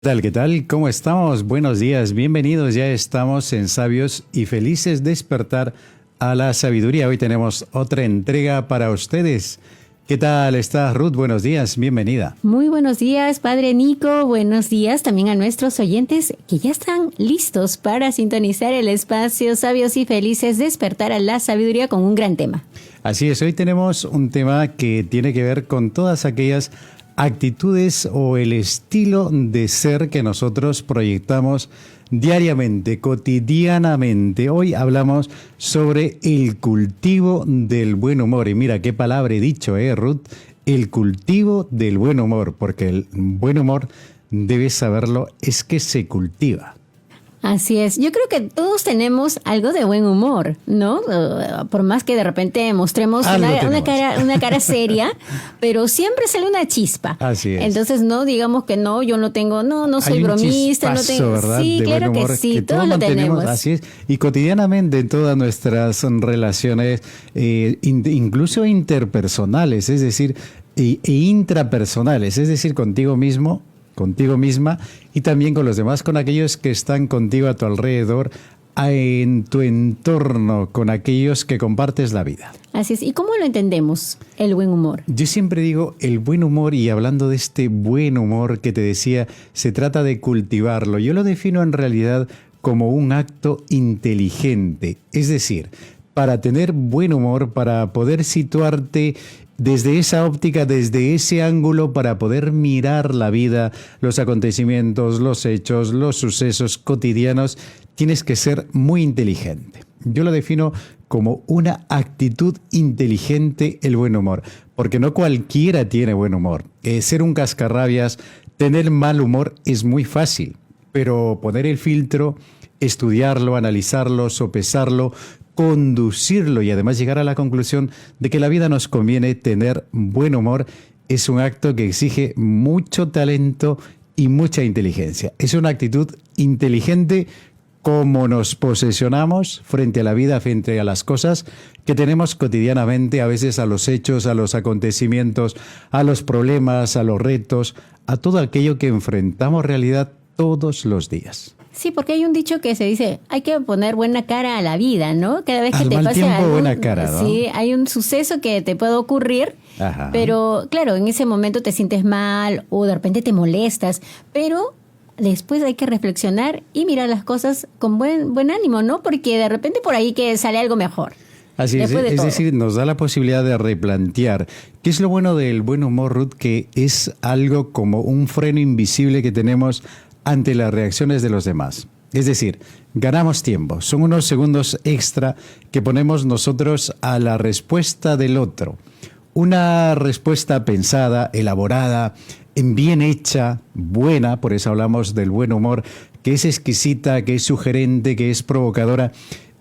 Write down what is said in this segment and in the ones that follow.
¿Qué tal? ¿Qué tal? ¿Cómo estamos? Buenos días, bienvenidos. Ya estamos en Sabios y Felices Despertar a la Sabiduría. Hoy tenemos otra entrega para ustedes. ¿Qué tal estás, Ruth? Buenos días, bienvenida. Muy buenos días, Padre Nico. Buenos días también a nuestros oyentes que ya están listos para sintonizar el espacio Sabios y Felices Despertar a la Sabiduría con un gran tema. Así es, hoy tenemos un tema que tiene que ver con todas aquellas actitudes o el estilo de ser que nosotros proyectamos diariamente, cotidianamente. Hoy hablamos sobre el cultivo del buen humor. Y mira qué palabra he dicho, Ruth, el cultivo del buen humor, porque el buen humor, debes saberlo, es que se cultiva. Así es. Yo creo que todos tenemos algo de buen humor, ¿no? Por más que de repente mostremos una cara seria, pero siempre sale una chispa. Así es. Entonces, no digamos que no, yo no tengo, no soy bromista, no tengo. ¿Verdad? Sí, de claro que sí, que todos lo tenemos. Así es. Y cotidianamente en todas nuestras relaciones, incluso interpersonales, es decir, e intrapersonales, es decir, contigo mismo, contigo misma y también con los demás, con aquellos que están contigo a tu alrededor, en tu entorno, con aquellos que compartes la vida. Así es. ¿Y cómo lo entendemos, el buen humor? Yo siempre digo el buen humor, y hablando de este buen humor que te decía, se trata de cultivarlo. Yo lo defino en realidad como un acto inteligente, es decir, para tener buen humor, para poder situarte desde esa óptica, desde ese ángulo, para poder mirar la vida, los acontecimientos, los hechos, los sucesos cotidianos, tienes que ser muy inteligente. Yo lo defino como una actitud inteligente el buen humor, porque no cualquiera tiene buen humor. Ser un cascarrabias, tener mal humor es muy fácil, pero poner el filtro, estudiarlo, analizarlo, sopesarlo, conducirlo y además llegar a la conclusión de que la vida nos conviene tener buen humor es un acto que exige mucho talento y mucha inteligencia. Es una actitud inteligente como nos posesionamos frente a la vida, frente a las cosas que tenemos cotidianamente, a veces a los hechos, a los acontecimientos, a los problemas, a los retos, a todo aquello que enfrentamos realidad todos los días. Sí, porque hay un dicho que se dice, hay que poner buena cara a la vida, ¿no? Cada vez que te pase algo, buena cara, ¿no? Sí, hay un suceso que te puede ocurrir, Ajá. Pero claro, en ese momento te sientes mal o de repente te molestas, pero después hay que reflexionar y mirar las cosas con buen ánimo, ¿no? Porque de repente por ahí que sale algo mejor. Así es decir, nos da la posibilidad de replantear. ¿Qué es lo bueno del buen humor, Ruth? Que es algo como un freno invisible que tenemos ante las reacciones de los demás. Es decir, ganamos tiempo. Son unos segundos extra que ponemos nosotros a la respuesta del otro. Una respuesta pensada, elaborada, bien hecha, buena, por eso hablamos del buen humor, que es exquisita, que es sugerente, que es provocadora,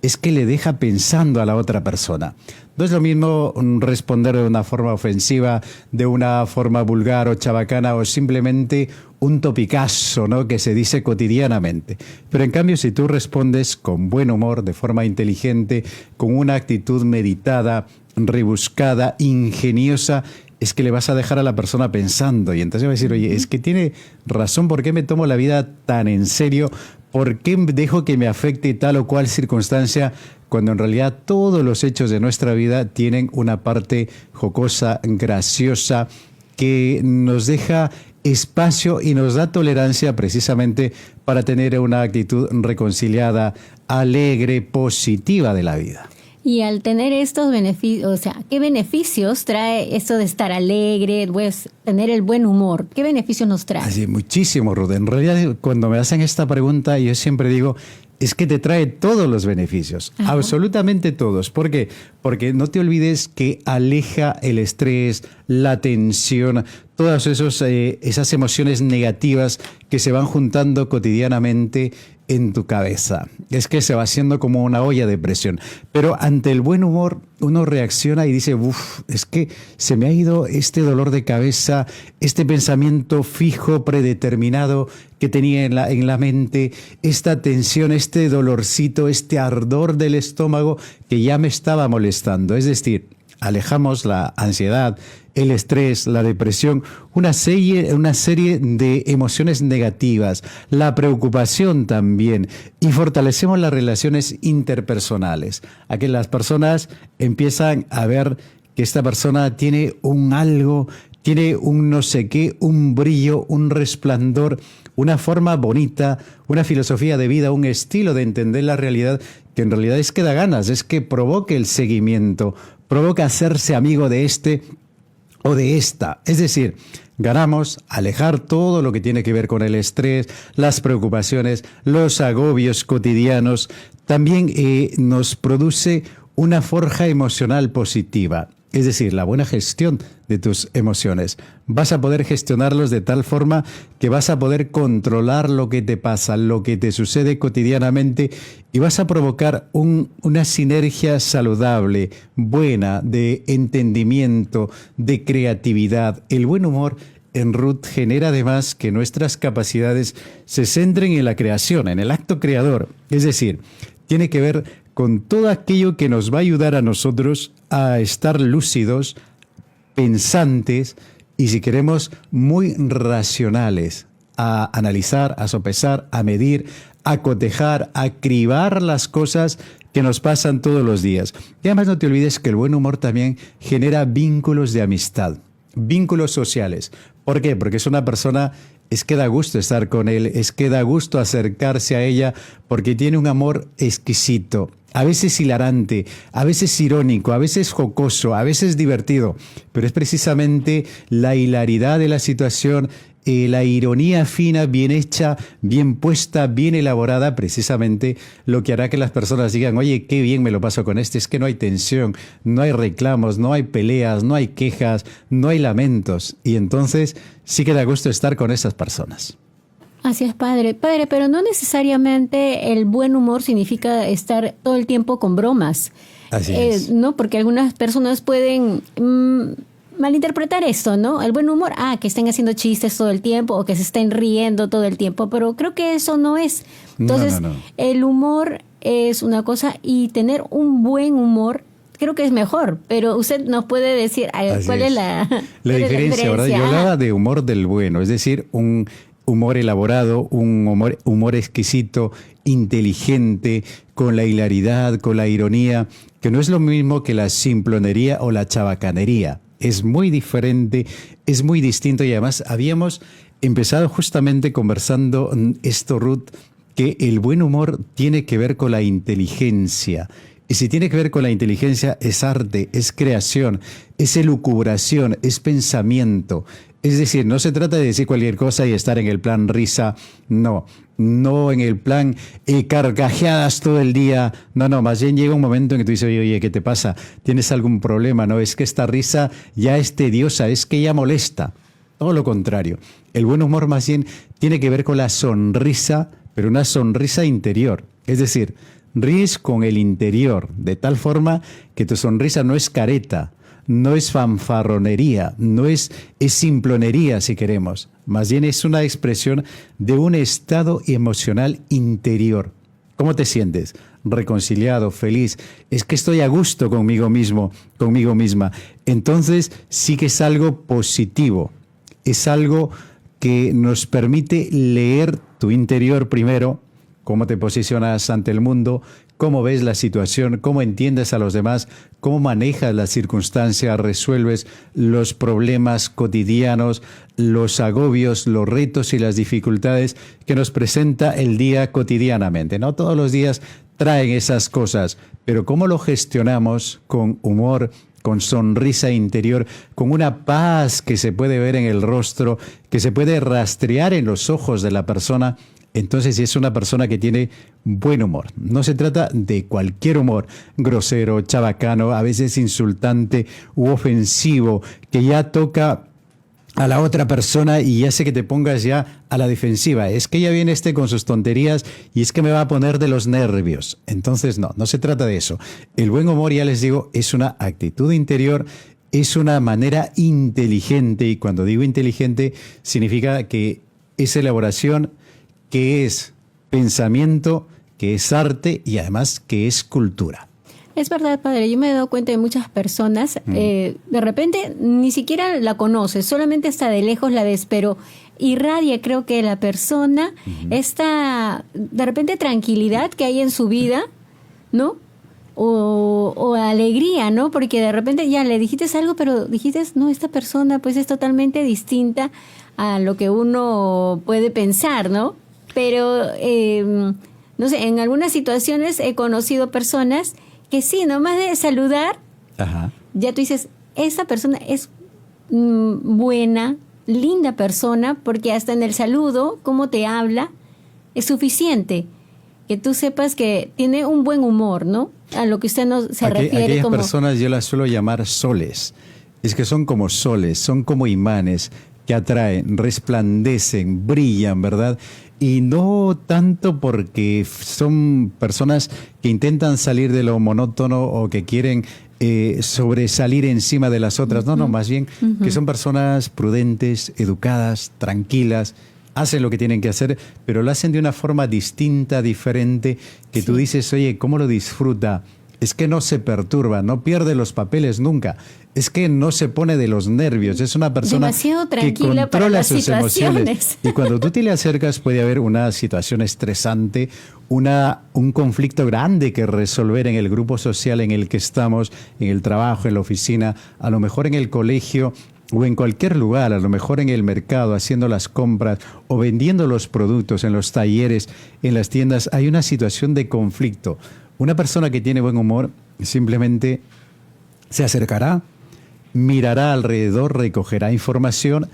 es que le deja pensando a la otra persona. No es lo mismo responder de una forma ofensiva, de una forma vulgar o chabacana o simplemente un topicazo, ¿no?, que se dice cotidianamente. Pero en cambio, si tú respondes con buen humor, de forma inteligente, con una actitud meditada, rebuscada, ingeniosa, es que le vas a dejar a la persona pensando y entonces va a decir, oye, es que tiene razón, ¿por qué me tomo la vida tan en serio? ¿Por qué dejo que me afecte tal o cual circunstancia cuando en realidad todos los hechos de nuestra vida tienen una parte jocosa, graciosa, que nos deja espacio y nos da tolerancia precisamente para tener una actitud reconciliada, alegre, positiva de la vida? Y al tener estos beneficios, o sea, ¿qué beneficios trae esto de estar alegre, pues tener el buen humor? ¿Qué beneficios nos trae? Así, muchísimo, Ruth. En realidad, cuando me hacen esta pregunta, yo siempre digo, es que te trae todos los beneficios, Ajá. Absolutamente todos. ¿Por qué? Porque no te olvides que aleja el estrés, la tensión, todas esas emociones negativas que se van juntando cotidianamente en tu cabeza. Es que se va haciendo como una olla de presión. Pero ante el buen humor, uno reacciona y dice, es que se me ha ido este dolor de cabeza, este pensamiento fijo, predeterminado que tenía en la mente, esta tensión, este dolorcito, este ardor del estómago que ya me estaba molestando. Es decir, alejamos la ansiedad, el estrés, la depresión, una serie de emociones negativas, la preocupación también, y fortalecemos las relaciones interpersonales. A que las personas empiezan a ver que esta persona tiene un algo, tiene un no sé qué, un brillo, un resplandor, una forma bonita, una filosofía de vida, un estilo de entender la realidad, que en realidad es que da ganas, es que provoque el seguimiento, provoca hacerse amigo de este o de esta. Es decir, ganamos alejar todo lo que tiene que ver con el estrés, las preocupaciones, los agobios cotidianos. También nos produce una forja emocional positiva. Es decir, la buena gestión de tus emociones. Vas a poder gestionarlos de tal forma que vas a poder controlar lo que te pasa, lo que te sucede cotidianamente, y vas a provocar una sinergia saludable, buena, de entendimiento, de creatividad. El buen humor en Ruth genera además que nuestras capacidades se centren en la creación, en el acto creador. Es decir, tiene que ver con todo aquello que nos va a ayudar a nosotros a estar lúcidos, pensantes y, si queremos, muy racionales, a analizar, a sopesar, a medir, a cotejar, a cribar las cosas que nos pasan todos los días. Y además no te olvides que el buen humor también genera vínculos de amistad, vínculos sociales. ¿Por qué? Porque es una persona, es que da gusto estar con él, es que da gusto acercarse a ella, porque tiene un amor exquisito, a veces hilarante, a veces irónico, a veces jocoso, a veces divertido, pero es precisamente la hilaridad de la situación, la ironía fina, bien hecha, bien puesta, bien elaborada, precisamente lo que hará que las personas digan: oye, qué bien me lo paso con este. Es que no hay tensión, no hay reclamos, no hay peleas, no hay quejas, no hay lamentos. Y entonces sí que da gusto estar con esas personas. Así es, padre. Padre, pero no necesariamente el buen humor significa estar todo el tiempo con bromas. Así es. No, porque algunas personas pueden malinterpretar esto, ¿no? El buen humor, que estén haciendo chistes todo el tiempo o que se estén riendo todo el tiempo, pero creo que eso no es. Entonces, No. El humor es una cosa y tener un buen humor creo que es mejor, pero usted nos puede decir cuál es la diferencia, ¿verdad? Yo hablaba de humor del bueno, es decir, un humor elaborado, un humor exquisito, inteligente, con la hilaridad, con la ironía, que no es lo mismo que la simplonería o la chabacanería. Es muy diferente, es muy distinto, y además habíamos empezado justamente conversando esto, Ruth, que el buen humor tiene que ver con la inteligencia. Y si tiene que ver con la inteligencia, es arte, es creación, es elucubración, es pensamiento. Es decir, no se trata de decir cualquier cosa y estar en el plan risa, no en el plan carcajeadas todo el día, no, más bien llega un momento en que tú dices: oye, ¿qué te pasa? ¿Tienes algún problema? No, es que esta risa ya es tediosa, es que ya molesta. Todo lo contrario, el buen humor más bien tiene que ver con la sonrisa, pero una sonrisa interior, es decir, ríes con el interior, de tal forma que tu sonrisa no es careta, no es fanfarronería, no es simplonería, si queremos. Más bien es una expresión de un estado emocional interior. ¿Cómo te sientes? Reconciliado, feliz. Es que estoy a gusto conmigo mismo, conmigo misma. Entonces sí que es algo positivo. Es algo que nos permite leer tu interior primero, cómo te posicionas ante el mundo, cómo ves la situación, cómo entiendes a los demás, cómo manejas las circunstancias, resuelves los problemas cotidianos, los agobios, los retos y las dificultades que nos presenta el día cotidianamente. No todos los días traen esas cosas, pero cómo lo gestionamos con humor, con sonrisa interior, con una paz que se puede ver en el rostro, que se puede rastrear en los ojos de la persona. Entonces, si es una persona que tiene buen humor, no se trata de cualquier humor grosero, chabacano, a veces insultante u ofensivo, que ya toca a la otra persona y hace que te pongas ya a la defensiva. Es que ya viene con sus tonterías y es que me va a poner de los nervios. Entonces, no se trata de eso. El buen humor, ya les digo, es una actitud interior, es una manera inteligente, y cuando digo inteligente significa que es elaboración, que es pensamiento, que es arte y además que es cultura. Es verdad, padre. Yo me he dado cuenta de muchas personas, de repente ni siquiera la conoces, solamente hasta de lejos la ves, pero irradia, creo que la persona, esta, de repente, tranquilidad que hay en su vida, ¿no? O alegría, ¿no? Porque de repente ya le dijiste algo, pero dijiste, no, esta persona pues es totalmente distinta a lo que uno puede pensar, ¿no? Pero, no sé, en algunas situaciones he conocido personas que sí, nomás de saludar, ya tú dices, esa persona es buena, linda persona, porque hasta en el saludo, cómo te habla, es suficiente. Que tú sepas que tiene un buen humor, ¿no? A lo que usted se refiere. Aquellas personas yo las suelo llamar soles. Es que son como soles, son como imanes que atraen, resplandecen, brillan, ¿verdad? Y no tanto porque son personas que intentan salir de lo monótono o que quieren sobresalir encima de las otras. No, más bien que son personas prudentes, educadas, tranquilas, hacen lo que tienen que hacer, pero lo hacen de una forma distinta, diferente, que tú dices, oye, ¿cómo lo disfruta? Es que no se perturba, no pierde los papeles nunca. Es que no se pone de los nervios. Es una persona demasiado tranquila que controla para las sus situaciones. emociones. Y cuando tú te le acercas puede haber una situación estresante, un conflicto grande que resolver en el grupo social en el que estamos, en el trabajo, en la oficina, a lo mejor en el colegio o en cualquier lugar, a lo mejor en el mercado, haciendo las compras o vendiendo los productos en los talleres, en las tiendas. Hay una situación de conflicto. Una persona que tiene buen humor simplemente se acercará, mirará alrededor, recogerá información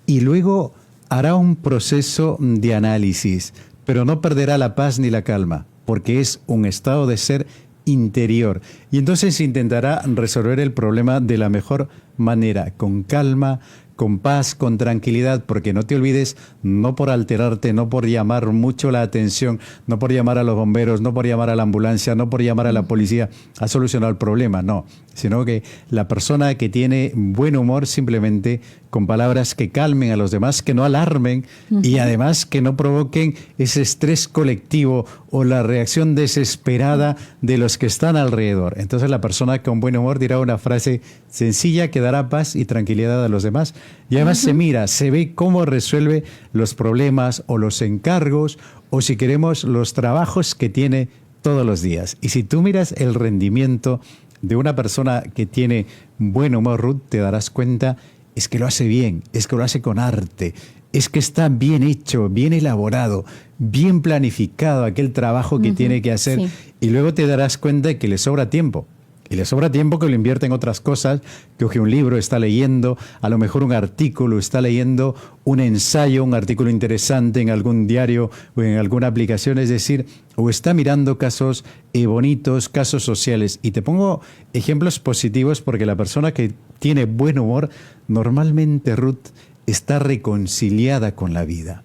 y luego hará un proceso de análisis, pero no perderá la paz ni la calma, porque es un estado de ser interior. Y entonces intentará resolver el problema de la mejor manera, con calma, con paz, con tranquilidad, porque no te olvides, no por alterarte, no por llamar mucho la atención, no por llamar a los bomberos, no por llamar a la ambulancia, no por llamar a la policía a solucionar el problema, no, sino que la persona que tiene buen humor simplemente con palabras que calmen a los demás, que no alarmen y además que no provoquen ese estrés colectivo o la reacción desesperada de los que están alrededor. Entonces la persona con buen humor dirá una frase sencilla que dará paz y tranquilidad a los demás. Y además se mira, se ve cómo resuelve los problemas o los encargos o, si queremos, los trabajos que tiene todos los días. Y si tú miras el rendimiento de una persona que tiene buen humor, Ruth, te darás cuenta, es que lo hace bien, es que lo hace con arte, es que está bien hecho, bien elaborado, bien planificado aquel trabajo que tiene que hacer. Y luego te darás cuenta de que le sobra tiempo. Y le sobra tiempo que lo invierte en otras cosas, que coge un libro, está leyendo, a lo mejor un artículo, está leyendo un ensayo, un artículo interesante en algún diario o en alguna aplicación, es decir, o está mirando casos bonitos, casos sociales. Y te pongo ejemplos positivos porque la persona que tiene buen humor, normalmente, Ruth, está reconciliada con la vida.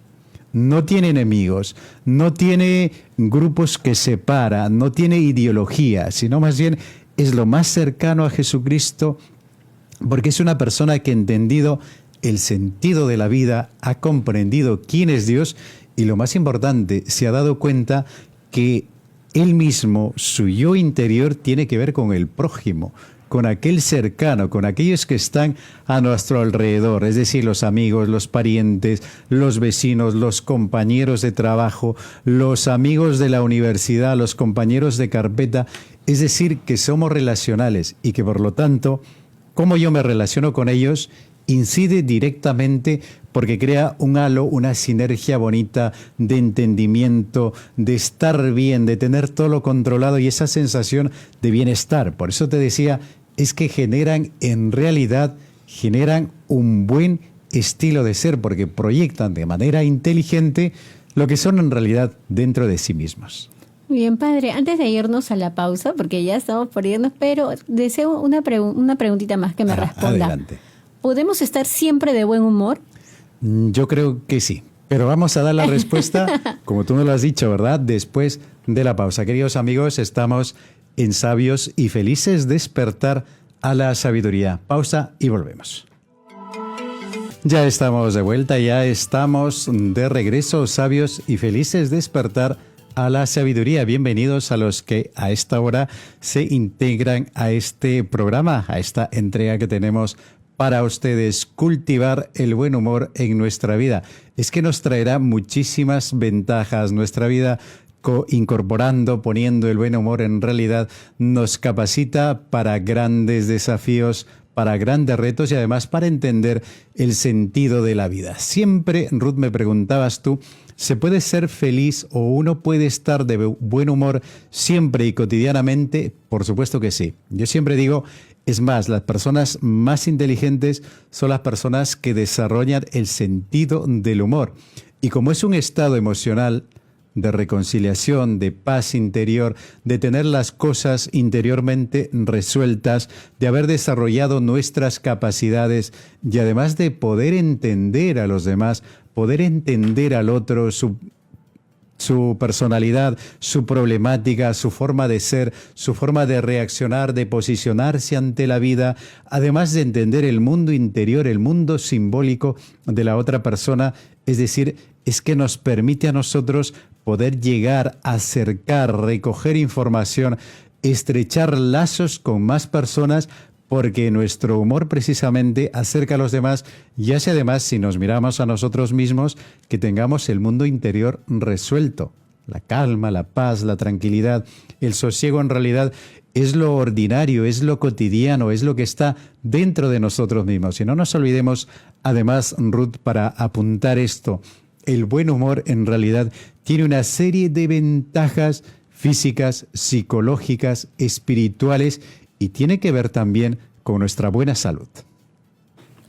No tiene enemigos, no tiene grupos que separan, no tiene ideología, sino más bien es lo más cercano a Jesucristo porque es una persona que ha entendido el sentido de la vida, ha comprendido quién es Dios y, lo más importante, se ha dado cuenta que él mismo, su yo interior, tiene que ver con el prójimo, con aquel cercano, con aquellos que están a nuestro alrededor, es decir, los amigos, los parientes, los vecinos, los compañeros de trabajo, los amigos de la universidad, los compañeros de carpeta. Es decir, que somos relacionales y que, por lo tanto, cómo yo me relaciono con ellos incide directamente porque crea un halo, una sinergia bonita de entendimiento, de estar bien, de tener todo lo controlado y esa sensación de bienestar. Por eso te decía, es que en realidad generan un buen estilo de ser porque proyectan de manera inteligente lo que son en realidad dentro de sí mismos. Muy bien, padre. Antes de irnos a la pausa, porque ya estamos por irnos, pero deseo una preguntita más que me responda. Adelante. ¿Podemos estar siempre de buen humor? Yo creo que sí. Pero vamos a dar la respuesta, como tú me lo has dicho, ¿verdad? Después de la pausa. Queridos amigos, estamos en Sabios y Felices, despertar a la sabiduría. Pausa y volvemos. Ya estamos de vuelta, ya estamos de regreso, Sabios y Felices, despertar a la sabiduría. Bienvenidos a los que a esta hora se integran a este programa, a esta entrega que tenemos para ustedes, cultivar el buen humor en nuestra vida. Es que nos traerá muchísimas ventajas. Nuestra vida, incorporando, poniendo el buen humor en realidad, nos capacita para grandes desafíos, para grandes retos y además para entender el sentido de la vida. Siempre, Ruth, me preguntabas tú, ¿se puede ser feliz o uno puede estar de buen humor siempre y cotidianamente? Por supuesto que sí. Yo siempre digo, es más, las personas más inteligentes son las personas que desarrollan el sentido del humor. Y como es un estado emocional de reconciliación, de paz interior, de tener las cosas interiormente resueltas, de haber desarrollado nuestras capacidades y además de poder entender a los demás, poder entender al otro, su personalidad, su problemática, su forma de ser, su forma de reaccionar, de posicionarse ante la vida, además de entender el mundo interior, el mundo simbólico de la otra persona, es decir, es que nos permite a nosotros poder llegar, acercar, recoger información, estrechar lazos con más personas, porque nuestro humor precisamente acerca a los demás y hace además, si nos miramos a nosotros mismos, que tengamos el mundo interior resuelto. La calma, la paz, la tranquilidad, el sosiego en realidad es lo ordinario, es lo cotidiano, es lo que está dentro de nosotros mismos. Y no nos olvidemos, además, Ruth, para apuntar esto, el buen humor en realidad tiene una serie de ventajas físicas, psicológicas, espirituales y tiene que ver también con nuestra buena salud.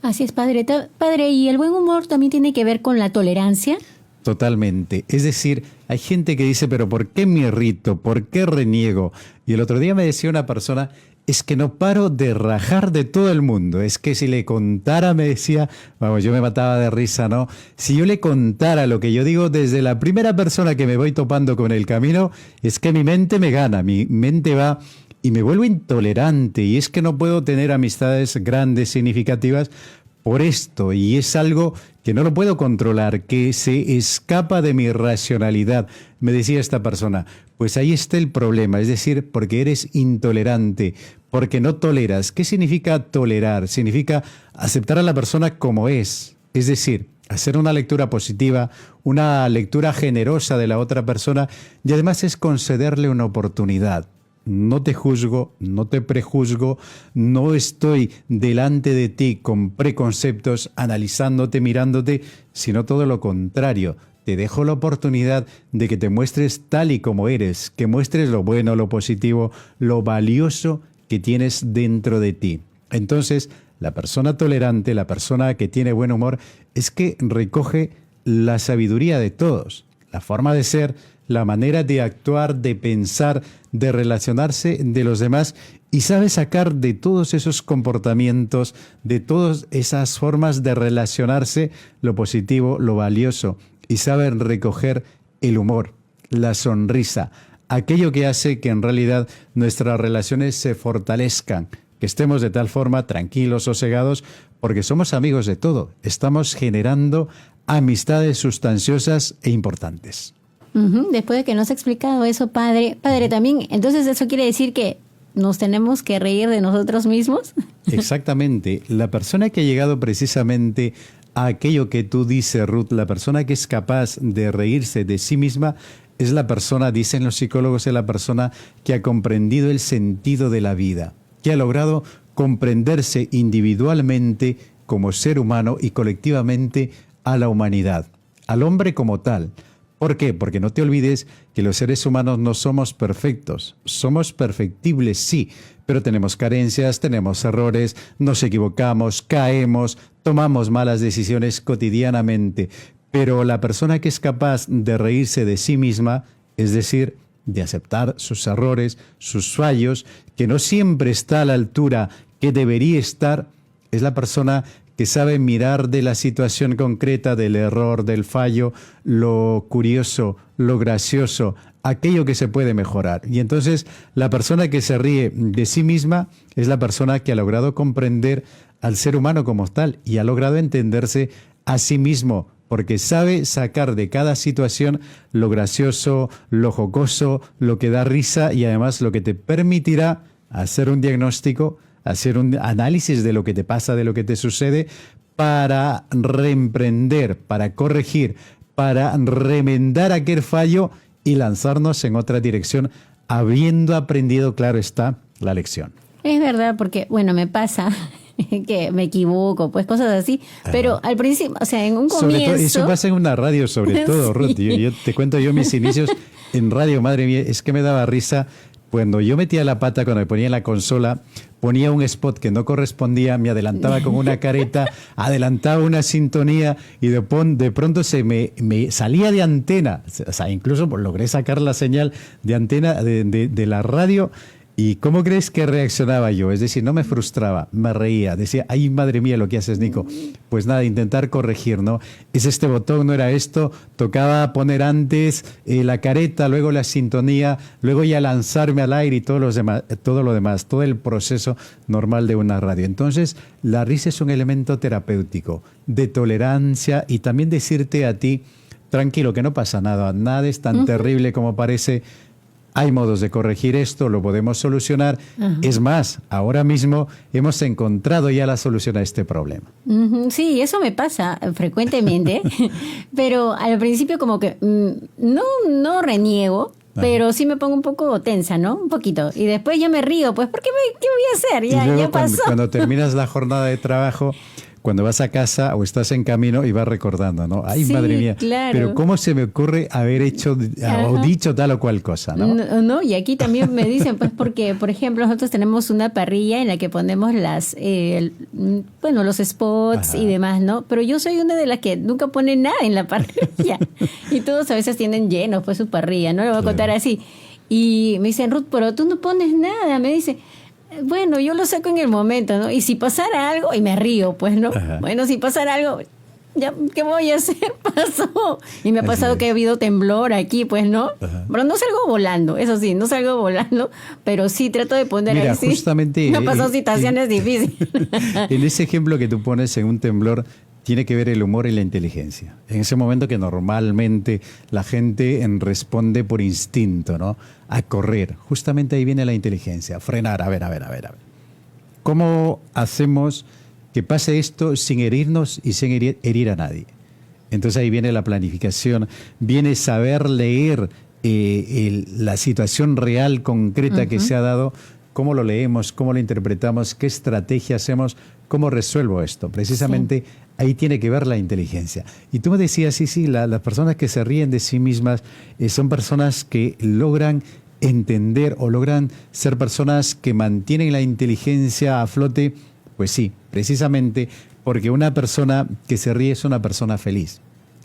Así es, padre. Padre, ¿y el buen humor también tiene que ver con la tolerancia? Totalmente. Es decir, hay gente que dice, pero ¿por qué me irrito? ¿Por qué reniego? Y el otro día me decía una persona, es que no paro de rajar de todo el mundo. Es que si le contara, me decía, vamos, yo me mataba de risa, ¿no? Si yo le contara lo que yo digo desde la primera persona que me voy topando con el camino, es que mi mente me gana, mi mente va y me vuelvo intolerante. Y es que no puedo tener amistades grandes, significativas, por esto, y es algo que no lo puedo controlar, que se escapa de mi racionalidad. Me decía esta persona, pues ahí está el problema, es decir, porque eres intolerante, porque no toleras. ¿Qué significa tolerar? Significa aceptar a la persona como es decir, hacer una lectura positiva, una lectura generosa de la otra persona y además es concederle una oportunidad. No te juzgo, no te prejuzgo, no estoy delante de ti con preconceptos, analizándote, mirándote, sino todo lo contrario. Te dejo la oportunidad de que te muestres tal y como eres, que muestres lo bueno, lo positivo, lo valioso que tienes dentro de ti. Entonces, la persona tolerante, la persona que tiene buen humor, es que recoge la sabiduría de todos, la forma de ser, la manera de actuar, de pensar, de relacionarse de los demás y sabe sacar de todos esos comportamientos, de todas esas formas de relacionarse, lo positivo, lo valioso y sabe recoger el humor, la sonrisa, aquello que hace que en realidad nuestras relaciones se fortalezcan, que estemos de tal forma tranquilos, sosegados, porque somos amigos de todo, estamos generando amistades sustanciosas e importantes. Después de que nos ha explicado eso, padre, también, entonces eso quiere decir que nos tenemos que reír de nosotros mismos. Exactamente. La persona que ha llegado precisamente a aquello que tú dices, Ruth, la persona que es capaz de reírse de sí misma, es la persona, dicen los psicólogos, es la persona que ha comprendido el sentido de la vida, que ha logrado comprenderse individualmente como ser humano y colectivamente a la humanidad, al hombre como tal. ¿Por qué? Porque no te olvides que los seres humanos no somos perfectos. Somos perfectibles, sí, pero tenemos carencias, tenemos errores, nos equivocamos, caemos, tomamos malas decisiones cotidianamente. Pero la persona que es capaz de reírse de sí misma, es decir, de aceptar sus errores, sus fallos, que no siempre está a la altura que debería estar, es la persona que sabe mirar de la situación concreta, del error, del fallo, lo curioso, lo gracioso, aquello que se puede mejorar. Y entonces la persona que se ríe de sí misma es la persona que ha logrado comprender al ser humano como tal y ha logrado entenderse a sí mismo porque sabe sacar de cada situación lo gracioso, lo jocoso, lo que da risa y además lo que te permitirá hacer un diagnóstico, hacer un análisis de lo que te pasa, de lo que te sucede, para reemprender, para corregir, para remendar aquel fallo y lanzarnos en otra dirección, habiendo aprendido, claro está, la lección. Es verdad, porque, bueno, me pasa que me equivoco, pues cosas así, pero al principio, o sea, en un comienzo... Sobre todo, eso pasa en una radio, sobre todo, Sí. Ruth. Yo te cuento mis inicios en radio, madre mía, es que me daba risa. Cuando yo metía la pata, cuando me ponía en la consola, ponía un spot que no correspondía, me adelantaba con una careta, adelantaba una sintonía y de pronto se me salía de antena. O sea, incluso logré sacar la señal de antena de la radio. ¿Y cómo crees que reaccionaba yo? Es decir, no me frustraba, me reía, decía, ay, madre mía, lo que haces, Nico. Pues nada, intentar corregir, ¿no? Es este botón, no era esto, tocaba poner antes la careta, luego la sintonía, luego ya lanzarme al aire y todo lo demás, todo el proceso normal de una radio. Entonces, la risa es un elemento terapéutico, de tolerancia y también decirte a ti, tranquilo, que no pasa nada, nada es tan terrible como parece. Hay modos de corregir esto, lo podemos solucionar. Es más, ahora mismo hemos encontrado ya la solución a este problema. Sí, eso me pasa frecuentemente, pero al principio como que no reniego, pero sí me pongo un poco tensa, ¿no? Un poquito. Y después yo me río, pues, ¿qué voy a hacer? Y luego, Ya pasó. cuando terminas la jornada de trabajo, cuando vas a casa o estás en camino y vas recordando, ¿no? Ay, Sí, madre mía, claro. pero ¿cómo se me ocurre haber hecho o dicho tal o cual cosa, no? No, y aquí también me dicen, pues porque, por ejemplo, nosotros tenemos una parrilla en la que ponemos los spots y demás, ¿no? Pero yo soy una de las que nunca pone nada en la parrilla. Y todos a veces tienen llenos, pues, su parrilla, ¿no? Lo voy a contar así. Y me dicen, Ruth, pero tú no pones nada. Me dice, bueno, yo lo saco en el momento, ¿no? Y si pasara algo, y me río, pues, ¿no? Bueno, si pasara algo... Ya, ¿qué voy a hacer? Pasó. Y me ha pasado que ha habido temblor aquí, pues, ¿no? Pero no salgo volando, eso sí, no salgo volando, pero sí trato de poner Mira, ahí. Sí. justamente... Me han pasado situaciones difíciles. En ese ejemplo que tú pones en un temblor, tiene que ver el humor y la inteligencia. En ese momento que normalmente la gente responde por instinto, ¿no? A correr. Justamente ahí viene la inteligencia. Frenar, a ver. ¿Cómo hacemos que pase esto sin herirnos y sin herir a nadie? Entonces ahí viene la planificación, viene saber leer la situación real, concreta que se ha dado, cómo lo leemos, cómo lo interpretamos, qué estrategia hacemos, cómo resuelvo esto. Precisamente ahí tiene que ver la inteligencia. Y tú me decías, sí, las personas que se ríen de sí mismas son personas que logran entender o logran ser personas que mantienen la inteligencia a flote. Pues sí, precisamente porque una persona que se ríe es una persona feliz.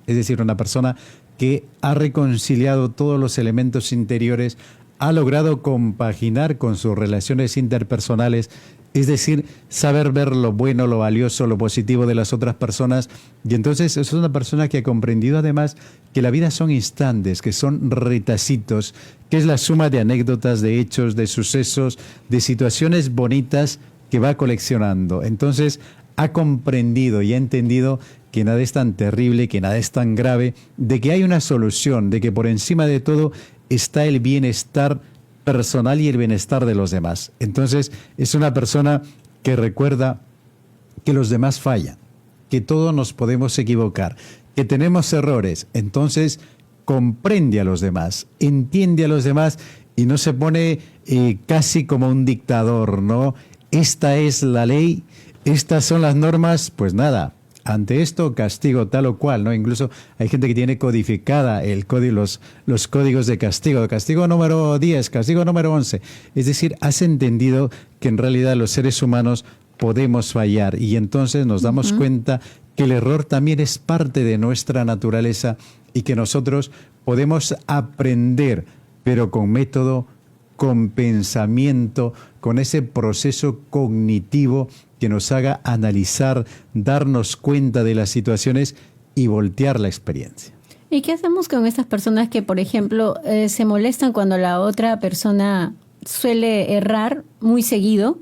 Es decir, una persona que ha reconciliado todos los elementos interiores, ha logrado compaginar con sus relaciones interpersonales, es decir, saber ver lo bueno, lo valioso, lo positivo de las otras personas. Y entonces es una persona que ha comprendido además que la vida son instantes, que son retacitos, que es la suma de anécdotas, de hechos, de sucesos, de situaciones bonitas que va coleccionando. Entonces ha comprendido y ha entendido que nada es tan terrible, que nada es tan grave, de que hay una solución, de que por encima de todo está el bienestar personal y el bienestar de los demás. Entonces es una persona que recuerda que los demás fallan, que todos nos podemos equivocar, que tenemos errores. Entonces comprende a los demás, entiende a los demás y no se pone casi como un dictador, ¿no? Esta es la ley, estas son las normas, pues nada, ante esto castigo tal o cual, ¿no? Incluso hay gente que tiene codificada el código, los códigos de castigo número 10, castigo número 11. Es decir, has entendido que en realidad los seres humanos podemos fallar y entonces nos damos cuenta que el error también es parte de nuestra naturaleza y que nosotros podemos aprender, pero con método, con pensamiento, con ese proceso cognitivo que nos haga analizar, darnos cuenta de las situaciones y voltear la experiencia. ¿Y qué hacemos con estas personas que, por ejemplo, se molestan cuando la otra persona suele errar muy seguido,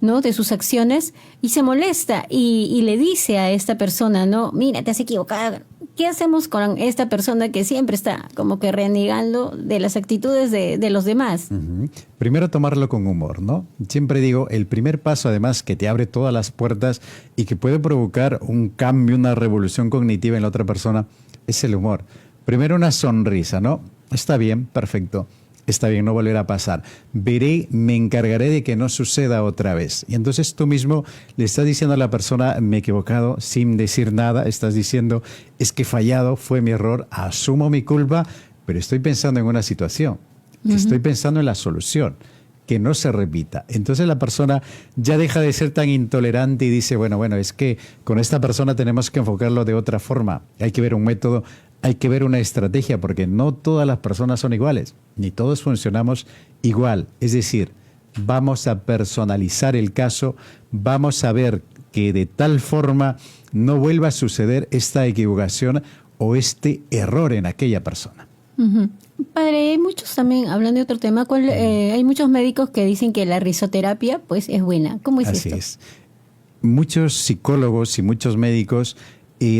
¿no? De sus acciones y se molesta y le dice a esta persona, ¿no? Mira, te has equivocado ¿qué hacemos con esta persona que siempre está como que renegando de las actitudes de los demás? Ujú. Primero tomarlo con humor, ¿no? Siempre digo, el primer paso además que te abre todas las puertas y que puede provocar un cambio, una revolución cognitiva en la otra persona, es el humor. Primero una sonrisa, ¿no? Está bien, perfecto. Está bien, no volverá a pasar. Me encargaré de que no suceda otra vez. Y entonces tú mismo le estás diciendo a la persona, me he equivocado, sin decir nada. Estás diciendo, es que he fallado, fue mi error, asumo mi culpa, pero estoy pensando en una situación. Estoy pensando en la solución, que no se repita. Entonces la persona ya deja de ser tan intolerante y dice, bueno, es que con esta persona tenemos que enfocarlo de otra forma. Hay que ver un método, hay que ver una estrategia, porque no todas las personas son iguales, ni todos funcionamos igual. Es decir, vamos a personalizar el caso, vamos a ver que de tal forma no vuelva a suceder esta equivocación o este error en aquella persona. Ujú. Padre, hay muchos también, hablando de otro tema, hay muchos médicos que dicen que la risoterapia pues es buena. ¿Cómo es Así esto? es. Muchos psicólogos y muchos médicos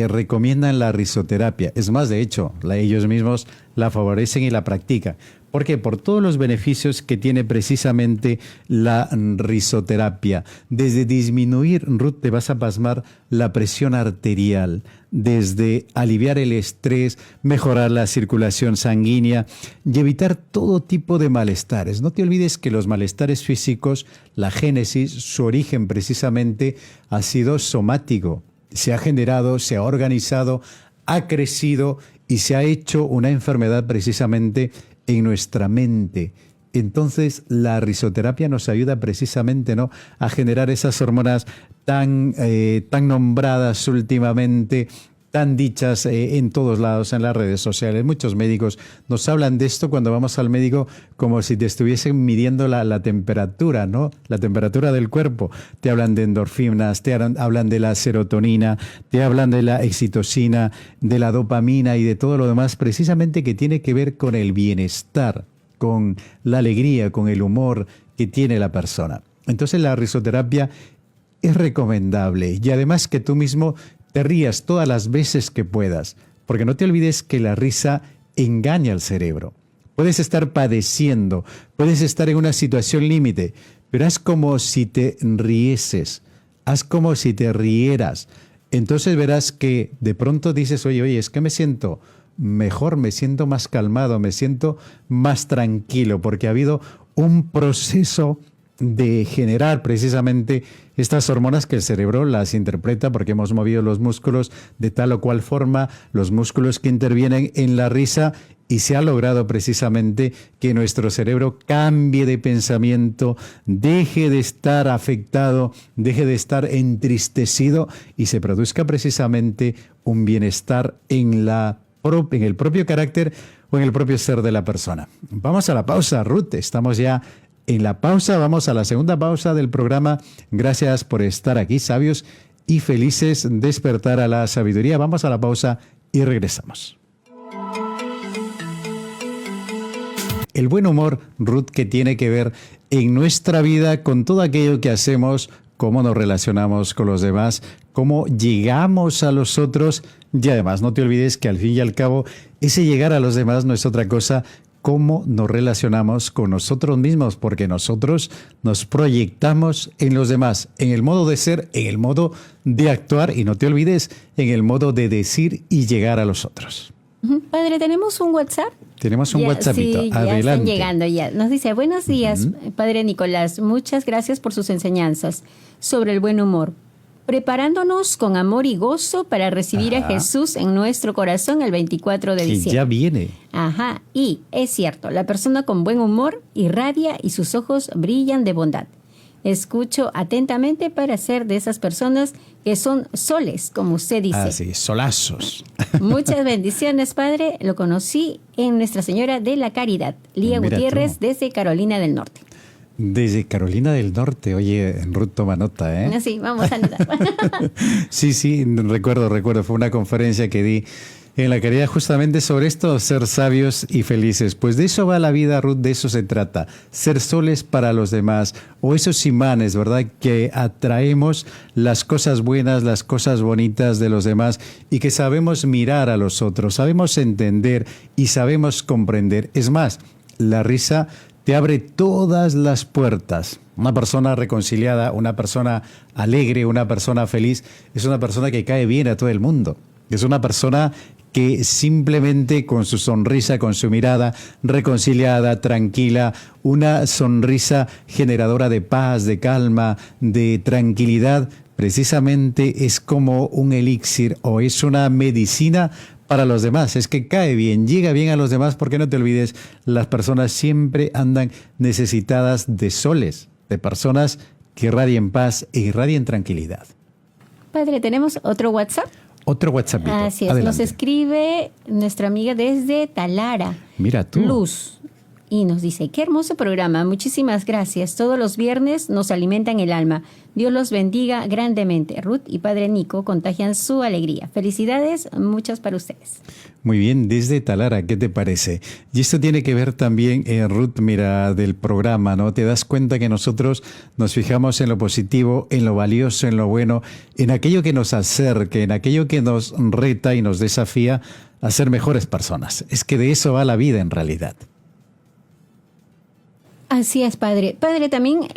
recomiendan la risoterapia. Es más, de hecho, ellos mismos la favorecen y la practican. ¿Por qué? Por todos los beneficios que tiene precisamente la risoterapia. Desde disminuir, Ruth, te vas a pasmar, la presión arterial, desde aliviar el estrés, mejorar la circulación sanguínea y evitar todo tipo de malestares. No te olvides que los malestares físicos, la génesis, su origen precisamente ha sido somático. Se ha generado, se ha organizado, ha crecido y se ha hecho una enfermedad precisamente en nuestra mente. Entonces la risoterapia nos ayuda precisamente, ¿no?, a generar esas hormonas tan nombradas últimamente, tan dichas en todos lados, en las redes sociales. Muchos médicos nos hablan de esto cuando vamos al médico como si te estuviesen midiendo la temperatura, ¿no? La temperatura del cuerpo. Te hablan de endorfinas, hablan de la serotonina, te hablan de la oxitocina, de la dopamina y de todo lo demás, precisamente que tiene que ver con el bienestar, con la alegría, con el humor que tiene la persona. Entonces la risoterapia es recomendable y además que tú mismo te rías todas las veces que puedas, porque no te olvides que la risa engaña al cerebro. Puedes estar padeciendo, puedes estar en una situación límite, pero haz como si te rieses, haz como si te rieras. Entonces verás que de pronto dices, oye, es que me siento mejor, me siento más calmado, me siento más tranquilo, porque ha habido un proceso de generar precisamente estas hormonas que el cerebro las interpreta porque hemos movido los músculos de tal o cual forma, los músculos que intervienen en la risa, y se ha logrado precisamente que nuestro cerebro cambie de pensamiento, deje de estar afectado, deje de estar entristecido y se produzca precisamente un bienestar en el propio carácter o en el propio ser de la persona. Vamos a la pausa, Ruth, estamos ya en la pausa, vamos a la segunda pausa del programa. Gracias por estar aquí, sabios y felices, despertar a la sabiduría. Vamos a la pausa y regresamos. El buen humor, Ruth, que tiene que ver en nuestra vida con todo aquello que hacemos, cómo nos relacionamos con los demás, cómo llegamos a los otros, y además no te olvides que al fin y al cabo ese llegar a los demás no es otra cosa cómo nos relacionamos con nosotros mismos, porque nosotros nos proyectamos en los demás, en el modo de ser, en el modo de actuar y no te olvides, en el modo de decir y llegar a los otros. Padre, ¿tenemos un WhatsApp? Tenemos un WhatsAppito. Sí, adelante. Ya están llegando ya. Nos dice, buenos días, Padre Nicolás. Muchas gracias por sus enseñanzas sobre el buen humor. Preparándonos con amor y gozo para recibir a Jesús en nuestro corazón el 24 de diciembre. Ya viene. Ajá, y es cierto, la persona con buen humor irradia y sus ojos brillan de bondad. Escucho atentamente para ser de esas personas que son soles, como usted dice. Ah, sí, solazos. Muchas bendiciones, Padre. Lo conocí en Nuestra Señora de la Caridad, Lía Mira Gutiérrez, tú. desde Carolina del Norte. Desde Carolina del Norte, oye, Ruth, toma nota, ¿eh? Sí, vamos a anotar. Sí, recuerdo, fue una conferencia que di en la caridad justamente sobre esto, ser sabios y felices. Pues de eso va la vida, Ruth, de eso se trata. Ser soles para los demás, o esos imanes, ¿verdad? Que atraemos las cosas buenas, las cosas bonitas de los demás y que sabemos mirar a los otros, sabemos entender y sabemos comprender. Es más, la risa te abre todas las puertas. Una persona reconciliada, una persona alegre, una persona feliz, es una persona que cae bien a todo el mundo. Es una persona que simplemente con su sonrisa, con su mirada reconciliada, tranquila, una sonrisa generadora de paz, de calma, de tranquilidad, precisamente es como un elixir o es una medicina para los demás. Es que cae bien, llega bien a los demás, porque no te olvides, las personas siempre andan necesitadas de soles, de personas que irradien paz e irradien tranquilidad. Padre, ¿tenemos otro WhatsApp? Otro WhatsApp. Así es, nos escribe nuestra amiga desde Talara. Mira tú. Luz. Y nos dice, qué hermoso programa, muchísimas gracias. Todos los viernes nos alimentan el alma. Dios los bendiga grandemente. Ruth y Padre Nico contagian su alegría. Felicidades, muchas para ustedes. Muy bien, desde Talara, ¿qué te parece? Y esto tiene que ver también, Ruth, mira, del programa, ¿no? Te das cuenta que nosotros nos fijamos en lo positivo, en lo valioso, en lo bueno, en aquello que nos acerque, en aquello que nos reta y nos desafía a ser mejores personas. Es que de eso va la vida en realidad. Así es, Padre. Padre, también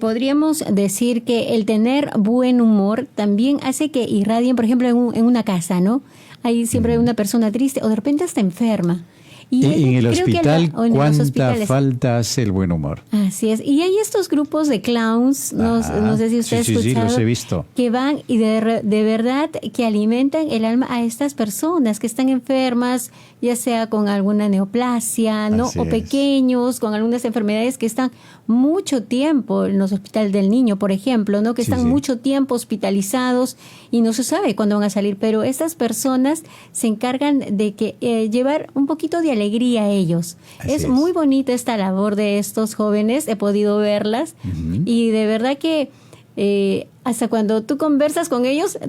podríamos decir que el tener buen humor también hace que irradien, por ejemplo, en una casa, ¿no? Hay siempre una persona triste o de repente está enferma. Y en el hospital, ¿cuánta hospitales falta hace el buen humor? Así es. Y hay estos grupos de clowns, no sé si usted ha escuchado, sí, los he visto, que van y de verdad que alimentan el alma a estas personas que están enfermas, ya sea con alguna neoplasia, ¿no? O pequeños, con algunas enfermedades que están mucho tiempo en los hospitales del niño, por ejemplo, ¿no? Que están mucho tiempo hospitalizados y no se sabe cuándo van a salir. Pero estas personas se encargan de que llevar un poquito de alegría a ellos. Es muy bonita esta labor de estos jóvenes, he podido verlas y de verdad que hasta cuando tú conversas con ellos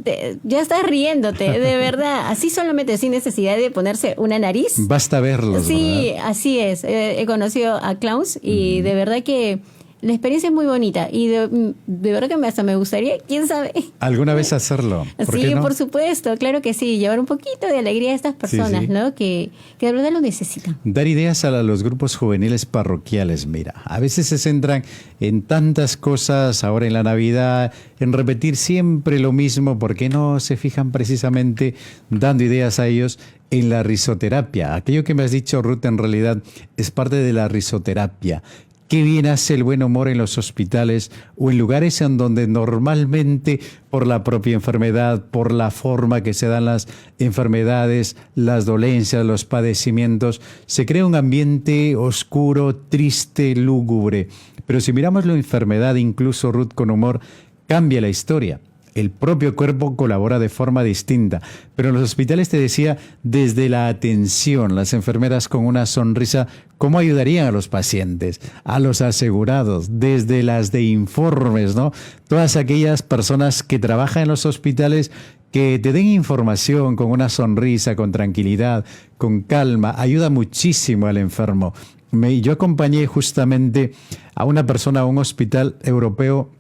ya estás riéndote, de verdad, así solamente sin necesidad de ponerse una nariz. Basta verlos. Sí, ¿verdad? así es. He conocido a clowns y de verdad que la experiencia es muy bonita y de verdad que hasta me gustaría, quién sabe. ¿Alguna vez hacerlo? ¿Por qué no? Por supuesto, claro que sí, llevar un poquito de alegría a estas personas, ¿no? Que de verdad lo necesitan. Dar ideas a los grupos juveniles parroquiales, mira, a veces se centran en tantas cosas ahora en la Navidad, en repetir siempre lo mismo, ¿por qué no se fijan precisamente dando ideas a ellos en la risoterapia? Aquello que me has dicho, Ruth, en realidad es parte de la risoterapia. Qué bien hace el buen humor en los hospitales o en lugares en donde normalmente por la propia enfermedad, por la forma que se dan las enfermedades, las dolencias, los padecimientos, se crea un ambiente oscuro, triste, lúgubre. Pero si miramos la enfermedad, incluso Ruth, con humor, cambia la historia. El propio cuerpo colabora de forma distinta. Pero en los hospitales, te decía, desde la atención, las enfermeras con una sonrisa, ¿cómo ayudarían a los pacientes, a los asegurados? Desde las de informes, ¿no? Todas aquellas personas que trabajan en los hospitales que te den información con una sonrisa, con tranquilidad, con calma, ayuda muchísimo al enfermo. Yo acompañé justamente a una persona a un hospital europeo.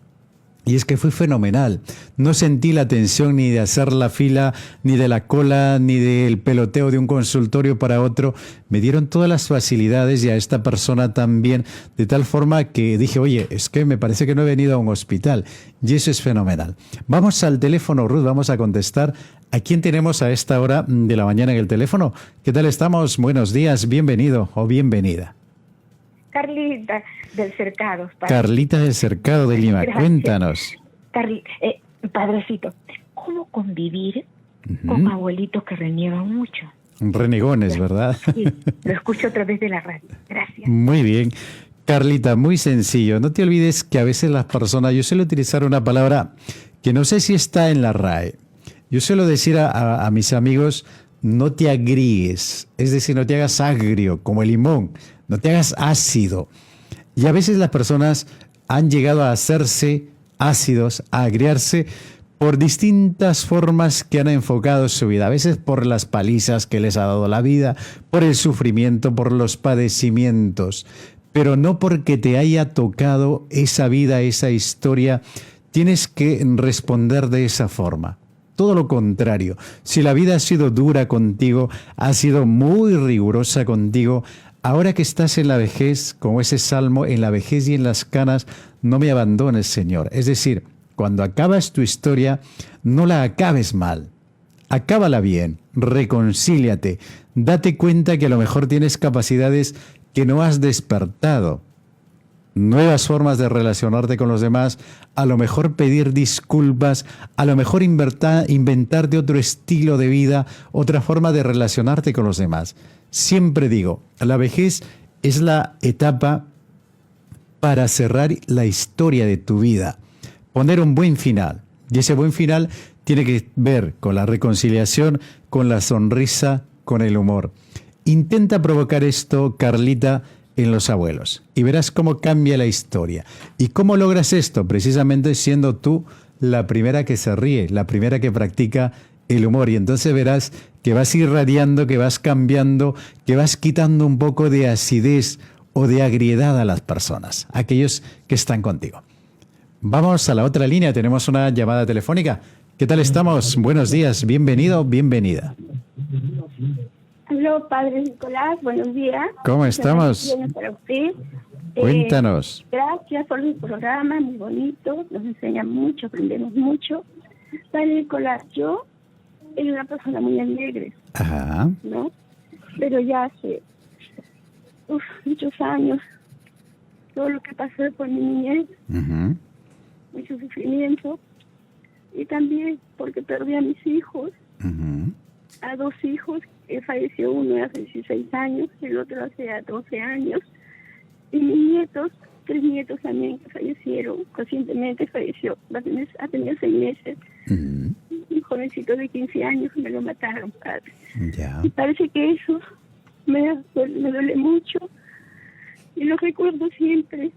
Y es que fue fenomenal. No sentí la tensión ni de hacer la fila, ni de la cola, ni del peloteo de un consultorio para otro. Me dieron todas las facilidades y a esta persona también, de tal forma que dije, oye, es que me parece que no he venido a un hospital. Y eso es fenomenal. Vamos al teléfono, Ruth, vamos a contestar. ¿A quién tenemos a esta hora de la mañana en el teléfono? ¿Qué tal estamos? Buenos días, bienvenido o bienvenida. Carlita del Cercado. Carlita del Cercado de Lima, gracias. Cuéntanos. Padrecito, ¿cómo convivir con abuelitos que reniegan mucho? Renegones, ¿verdad? Sí, lo escucho a través de la radio. Gracias. Muy bien. Carlita, muy sencillo. No te olvides que a veces las personas, yo suelo utilizar una palabra que no sé si está en la RAE. Yo suelo decir a mis amigos, no te agríes, es decir, no te hagas agrio como el limón, no te hagas ácido. Y a veces las personas han llegado a hacerse ácidos, a agriarse, por distintas formas que han enfocado su vida, a veces por las palizas que les ha dado la vida, por el sufrimiento, por los padecimientos, pero no porque te haya tocado esa vida, esa historia, tienes que responder de esa forma. Todo lo contrario, si la vida ha sido dura contigo, ha sido muy rigurosa contigo, ahora que estás en la vejez, como ese salmo, en la vejez y en las canas, no me abandones, Señor. Es decir, cuando acabas tu historia, no la acabes mal. Acábala bien, reconcíliate, date cuenta que a lo mejor tienes capacidades que no has despertado. Nuevas formas de relacionarte con los demás, a lo mejor pedir disculpas, a lo mejor inventarte otro estilo de vida, otra forma de relacionarte con los demás. Siempre digo, la vejez es la etapa para cerrar la historia de tu vida, poner un buen final. Y ese buen final tiene que ver con la reconciliación, con la sonrisa, con el humor. Intenta provocar esto, Carlita, en los abuelos y verás cómo cambia la historia. ¿Y cómo logras esto? Precisamente siendo tú la primera que se ríe, la primera que practica el humor, y entonces verás que vas irradiando, que vas cambiando, que vas quitando un poco de acidez o de agriedad a las personas, a aquellos que están contigo. Vamos a la otra línea, tenemos una llamada telefónica. ¿Qué tal estamos? Buenos días, bienvenido, bienvenida. Aló, Padre Nicolás, buenos días. ¿Cómo estamos? Para usted. Cuéntanos. Gracias por el programa, muy bonito, nos enseña mucho, aprendemos mucho. Padre Nicolás, yo era una persona muy alegre, Ajá. ¿no? Pero ya hace muchos años, todo lo que pasé por mi niñez, Uh-huh. mucho sufrimiento, y también porque perdí a mis hijos, Uh-huh. a 2 hijos, falleció uno hace 16 años, el otro hace 12 años, y mis nietos, 3 nietos también que fallecieron, recientemente falleció, ha tenido 6 meses, Uh-huh. un jovencito de 15 años me lo mataron, padre. Ya. Y parece que eso me duele mucho, y lo recuerdo siempre,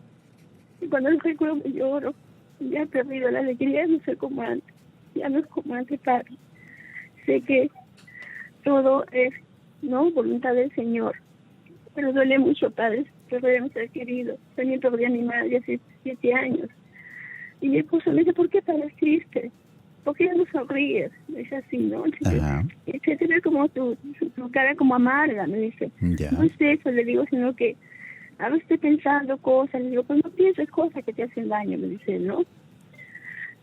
y cuando lo recuerdo lloro, ya he perdido la alegría, no sé cómo antes, ya no es como antes, padre. Sé que todo es, ¿no?, voluntad del Señor. Pero duele mucho, padre, perder a mi ser querido. También perdí a mi madre hace 7 años. Y mi esposo me dice, ¿por qué estás triste? ¿Por qué ya no sonríes? Es así, ¿no? Ajá. Se te ve como tu cara como amarga, me dice. Ya. No es eso, le digo, sino que a veces estoy pensando cosas, le digo, pues no pienses cosas que te hacen daño, me dice, ¿no?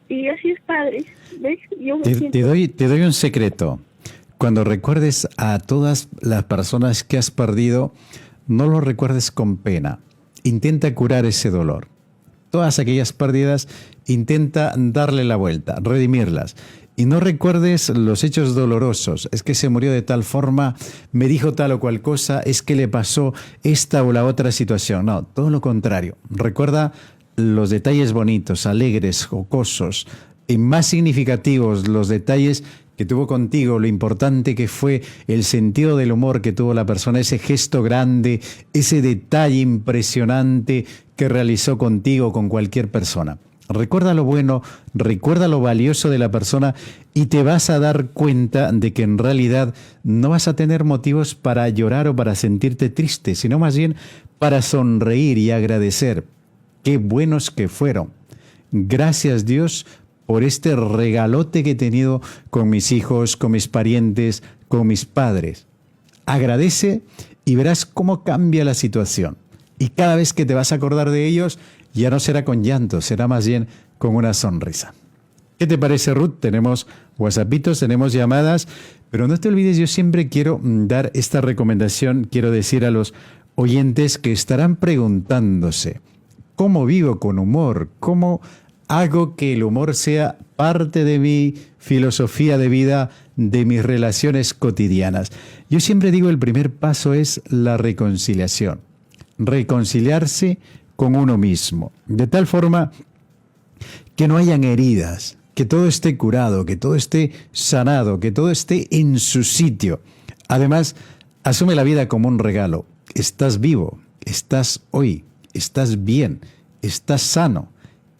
Y así es, padre. ¿Ves? Yo me siento... Te doy un secreto. Cuando recuerdes a todas las personas que has perdido, no lo recuerdes con pena. Intenta curar ese dolor. Todas aquellas pérdidas, intenta darle la vuelta, redimirlas. Y no recuerdes los hechos dolorosos. Es que se murió de tal forma, me dijo tal o cual cosa, es que le pasó esta o la otra situación. No, todo lo contrario. Recuerda los detalles bonitos, alegres, jocosos, y más significativos, los detalles que tuvo contigo, lo importante que fue el sentido del humor que tuvo la persona, ese gesto grande, ese detalle impresionante que realizó contigo, con cualquier persona. Recuerda lo bueno, recuerda lo valioso de la persona y te vas a dar cuenta de que en realidad no vas a tener motivos para llorar o para sentirte triste, sino más bien para sonreír y agradecer. Qué buenos que fueron. Gracias, Dios, por este regalote que he tenido con mis hijos, con mis parientes, con mis padres. Agradece y verás cómo cambia la situación. Y cada vez que te vas a acordar de ellos, ya no será con llanto, será más bien con una sonrisa. ¿Qué te parece, Ruth? Tenemos WhatsAppitos, tenemos llamadas, pero no te olvides, yo siempre quiero dar esta recomendación, quiero decir a los oyentes que estarán preguntándose, ¿cómo vivo con humor? ¿Cómo hago que el humor sea parte de mi filosofía de vida, de mis relaciones cotidianas? Yo siempre digo, el primer paso es la reconciliación. Reconciliarse con uno mismo, de tal forma que no hayan heridas, que todo esté curado, que todo esté sanado, que todo esté en su sitio. Además, asume la vida como un regalo. Estás vivo, estás hoy, estás bien, estás sano.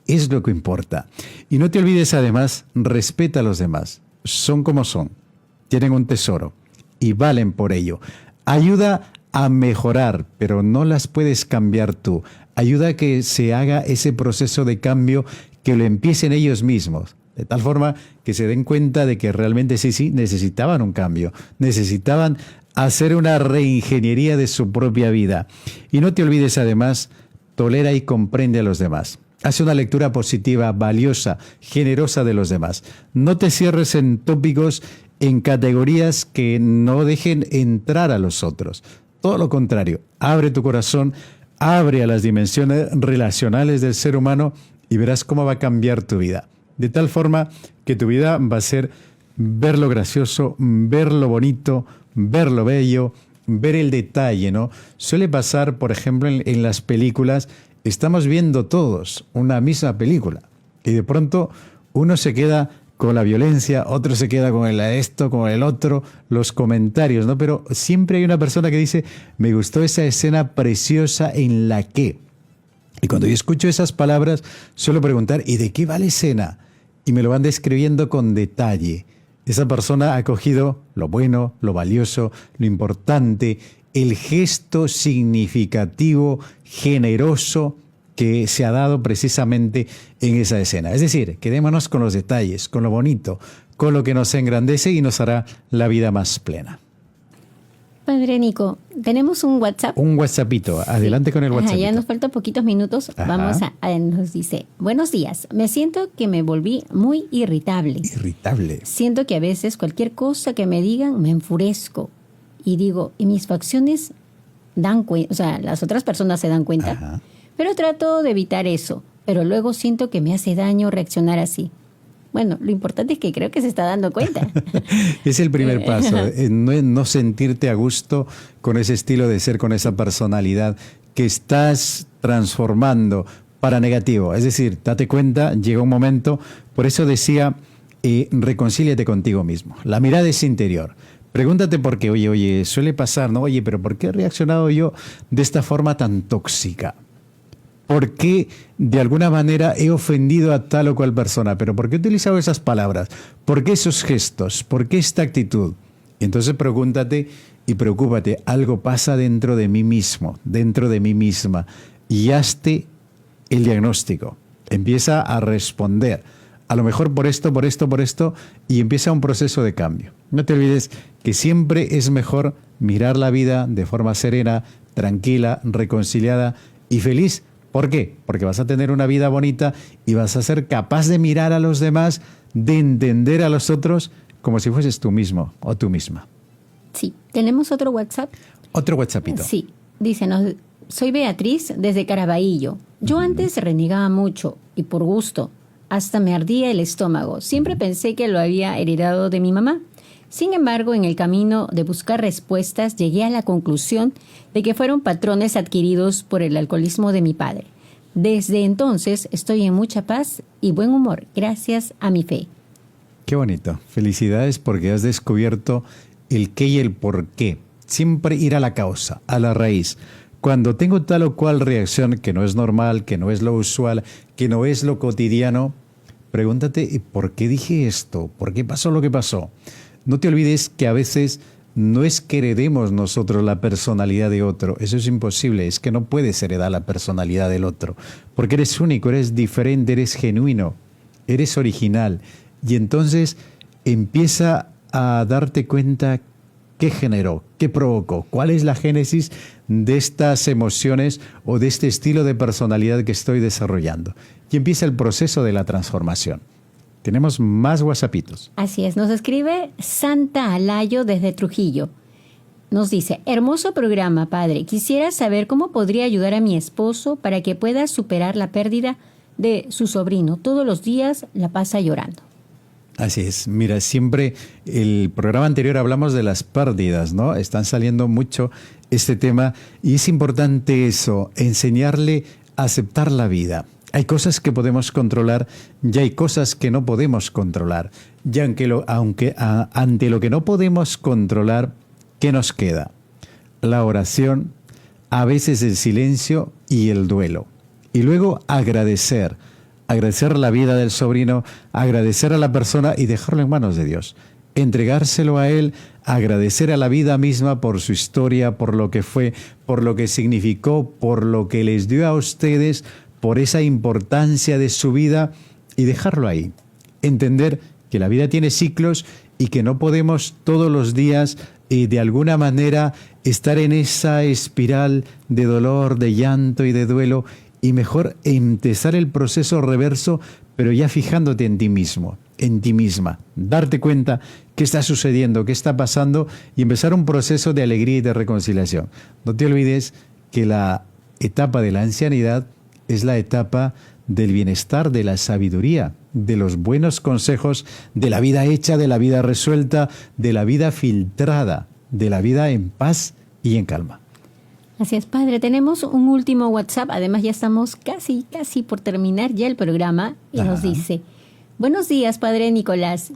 es lo que importa. Y no te olvides además, respeta a los demás. Son como son. Tienen un tesoro y valen por ello. Ayuda a mejorar, pero no las puedes cambiar tú. Ayuda a que se haga ese proceso de cambio, que lo empiecen ellos mismos. De tal forma que se den cuenta de que realmente sí, necesitaban un cambio. Necesitaban hacer una reingeniería de su propia vida. Y no te olvides además, tolera y comprende a los demás. Haz una lectura positiva, valiosa, generosa de los demás. No te cierres en tópicos, en categorías que no dejen entrar a los otros. Todo lo contrario, abre tu corazón, abre a las dimensiones relacionales del ser humano y verás cómo va a cambiar tu vida. De tal forma que tu vida va a ser ver lo gracioso, ver lo bonito, ver lo bello, ver el detalle, ¿no? Suele pasar, por ejemplo, en las películas, estamos viendo todos una misma película y de pronto uno se queda con la violencia, otro se queda con esto, con el otro, los comentarios, ¿no? Pero siempre hay una persona que dice, me gustó esa escena preciosa en la que... Y cuando yo escucho esas palabras, suelo preguntar, ¿y de qué va la escena? Y me lo van describiendo con detalle. Esa persona ha cogido lo bueno, lo valioso, lo importante, el gesto significativo, generoso que se ha dado precisamente en esa escena. Es decir, quedémonos con los detalles, con lo bonito, con lo que nos engrandece y nos hará la vida más plena. Padre Nico, tenemos un WhatsApp. Un WhatsAppito. Adelante con el WhatsApp. Ya nos faltan poquitos minutos. Ajá. Vamos nos dice, buenos días, me siento que me volví muy irritable. Irritable. Siento que a veces cualquier cosa que me digan me enfurezco. Y digo, y mis facciones dan cuenta, o sea, las otras personas se dan cuenta. Ajá. Pero trato de evitar eso. Pero luego siento que me hace daño reaccionar así. Bueno, lo importante es que creo que se está dando cuenta. Es el primer paso, no sentirte a gusto con ese estilo de ser, con esa personalidad que estás transformando para negativo. Es decir, date cuenta, llega un momento, por eso decía, reconcíliate contigo mismo. La mirada es interior. Pregúntate por qué, oye, suele pasar, ¿no? Oye, pero ¿por qué he reaccionado yo de esta forma tan tóxica? ¿Por qué de alguna manera he ofendido a tal o cual persona? ¿Pero por qué he utilizado esas palabras? ¿Por qué esos gestos? ¿Por qué esta actitud? Entonces pregúntate y preocúpate. Algo pasa dentro de mí mismo, dentro de mí misma. Y hazte el diagnóstico. Empieza a responder. A lo mejor por esto, y empieza un proceso de cambio. No te olvides que siempre es mejor mirar la vida de forma serena, tranquila, reconciliada y feliz. ¿Por qué? Porque vas a tener una vida bonita y vas a ser capaz de mirar a los demás, de entender a los otros como si fueses tú mismo o tú misma. Sí, ¿tenemos otro WhatsApp? Otro WhatsAppito. Sí, dícenos, soy Beatriz desde Caraballo. Yo antes renegaba mucho y por gusto, hasta me ardía el estómago. Siempre pensé que lo había heredado de mi mamá. Sin embargo, en el camino de buscar respuestas, llegué a la conclusión de que fueron patrones adquiridos por el alcoholismo de mi padre. Desde entonces estoy en mucha paz y buen humor, gracias a mi fe. Qué bonito. Felicidades porque has descubierto el qué y el por qué. Siempre ir a la causa, a la raíz. Cuando tengo tal o cual reacción que no es normal, que no es lo usual, que no es lo cotidiano, pregúntate, ¿por qué dije esto? ¿Por qué pasó lo que pasó? No te olvides que a veces no es que heredemos nosotros la personalidad de otro. Eso es imposible. Es que no puedes heredar la personalidad del otro. Porque eres único, eres diferente, eres genuino, eres original. Y entonces empieza a darte cuenta qué generó, qué provocó, cuál es la génesis de estas emociones o de este estilo de personalidad que estoy desarrollando. Y empieza el proceso de la transformación. Tenemos más WhatsAppitos. Así es, nos escribe Santa Alayo desde Trujillo. Nos dice, hermoso programa, padre. Quisiera saber cómo podría ayudar a mi esposo para que pueda superar la pérdida de su sobrino. Todos los días la pasa llorando. Así es. Mira, siempre el programa anterior hablamos de las pérdidas, ¿no? Están saliendo mucho este tema y es importante eso, enseñarle a aceptar la vida. Hay cosas que podemos controlar y hay cosas que no podemos controlar. Y ante lo que no podemos controlar, ¿qué nos queda? La oración, a veces el silencio y el duelo. Y luego agradecer agradecer la vida del sobrino, agradecer a la persona y dejarlo en manos de Dios. Entregárselo a Él, agradecer a la vida misma por su historia, por lo que fue, por lo que significó, por lo que les dio a ustedes, por esa importancia de su vida y dejarlo ahí. Entender que la vida tiene ciclos y que no podemos todos los días de alguna manera estar en esa espiral de dolor, de llanto y de duelo, y mejor empezar el proceso reverso, pero ya fijándote en ti mismo, en ti misma, darte cuenta qué está sucediendo, qué está pasando y empezar un proceso de alegría y de reconciliación. No te olvides que la etapa de la ancianidad es la etapa del bienestar, de la sabiduría, de los buenos consejos, de la vida hecha, de la vida resuelta, de la vida filtrada, de la vida en paz y en calma. Así es, padre. Tenemos un último WhatsApp. Además, ya estamos casi por terminar ya el programa. Y nos dice: buenos días, padre Nicolás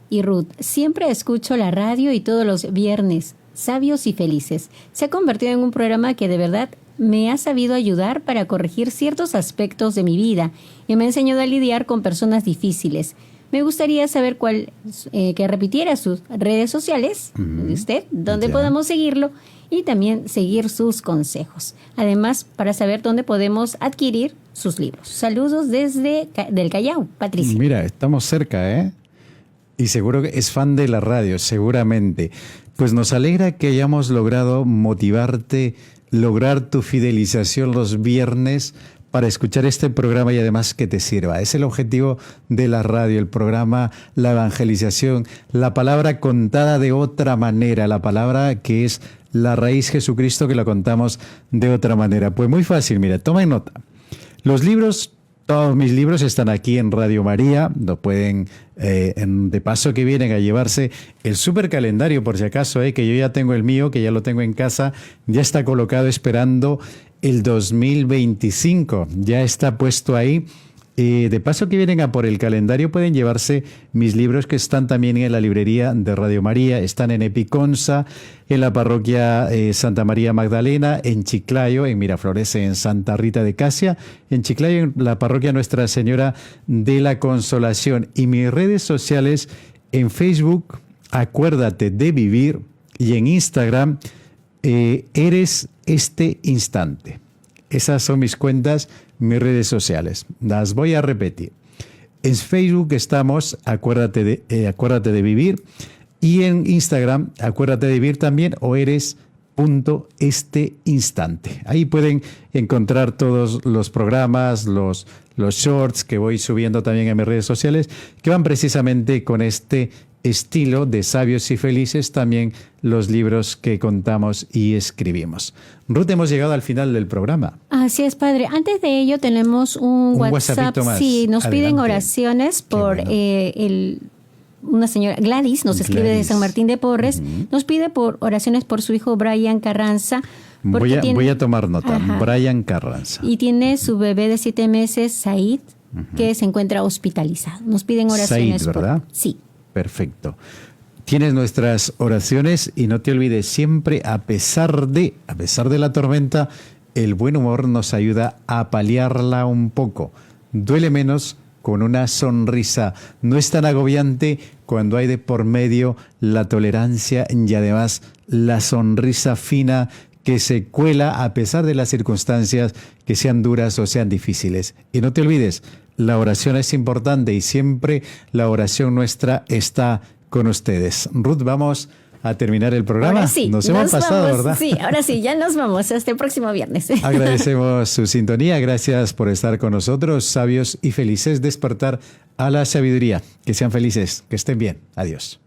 y Ruth. Siempre escucho la radio y todos los viernes, sabios y felices. Se ha convertido en un programa que de verdad me ha sabido ayudar para corregir ciertos aspectos de mi vida y me ha enseñado a lidiar con personas difíciles. Me gustaría saber que repitiera sus redes sociales de usted, donde podamos seguirlo y también seguir sus consejos. Además, para saber dónde podemos adquirir sus libros. Saludos desde del Callao, Patricia. Mira, estamos cerca, ¿eh? Y seguro que es fan de la radio, seguramente. Pues nos alegra que hayamos logrado motivarte, lograr tu fidelización los viernes para escuchar este programa y además que te sirva. Es el objetivo de la radio, el programa, la evangelización, la palabra contada de otra manera, la palabra que es la raíz Jesucristo, que la contamos de otra manera. Pues muy fácil, mira, toma nota. Los libros, todos mis libros están aquí en Radio María, lo pueden, de paso que vienen a llevarse el super calendario, por si acaso, que yo ya tengo el mío, que ya lo tengo en casa, ya está colocado esperando el 2025, ya está puesto ahí. De paso que vienen a por el calendario, pueden llevarse mis libros que están también en la librería de Radio María, están en Epiconza, en la parroquia Santa María Magdalena, en Chiclayo, en Miraflores, en Santa Rita de Casia, en Chiclayo, en la parroquia Nuestra Señora de la Consolación. Y mis redes sociales, en Facebook, Acuérdate de Vivir, y en Instagram, Eres este Instante. Esas son mis cuentas, mis redes sociales. Las voy a repetir. En Facebook estamos Acuérdate de Vivir, y en Instagram Acuérdate de Vivir también, o Eres.este Instante. Ahí pueden encontrar todos los programas, los shorts que voy subiendo también en mis redes sociales, que van precisamente con este estilo de sabios y felices, también los libros que contamos y escribimos. Ruth, hemos llegado al final del programa. Así es, padre. Antes de ello tenemos un WhatsApp. Más. Sí, nos Adelante. piden oraciones por una señora, Gladys, nos escribe de San Martín de Porres, nos pide por oraciones por su hijo Brian Carranza. Voy a tomar nota. Brian Carranza. Y tiene su bebé de 7 meses, Said, que se encuentra hospitalizado. Nos piden oraciones. Said, ¿verdad? Sí. Perfecto. Tienes nuestras oraciones y no te olvides siempre, a pesar de la tormenta, el buen humor nos ayuda a paliarla un poco. Duele menos con una sonrisa. No es tan agobiante cuando hay de por medio la tolerancia y además la sonrisa fina que se cuela a pesar de las circunstancias que sean duras o sean difíciles. Y no te olvides, la oración es importante y siempre la oración nuestra está con ustedes. Ruth, vamos a terminar el programa. Ahora sí, nos hemos pasado, vamos, ¿verdad? Sí, ahora sí, ya nos vamos. Hasta el próximo viernes. Agradecemos su sintonía. Gracias por estar con nosotros, sabios y felices. Despertar a la sabiduría. Que sean felices, que estén bien. Adiós.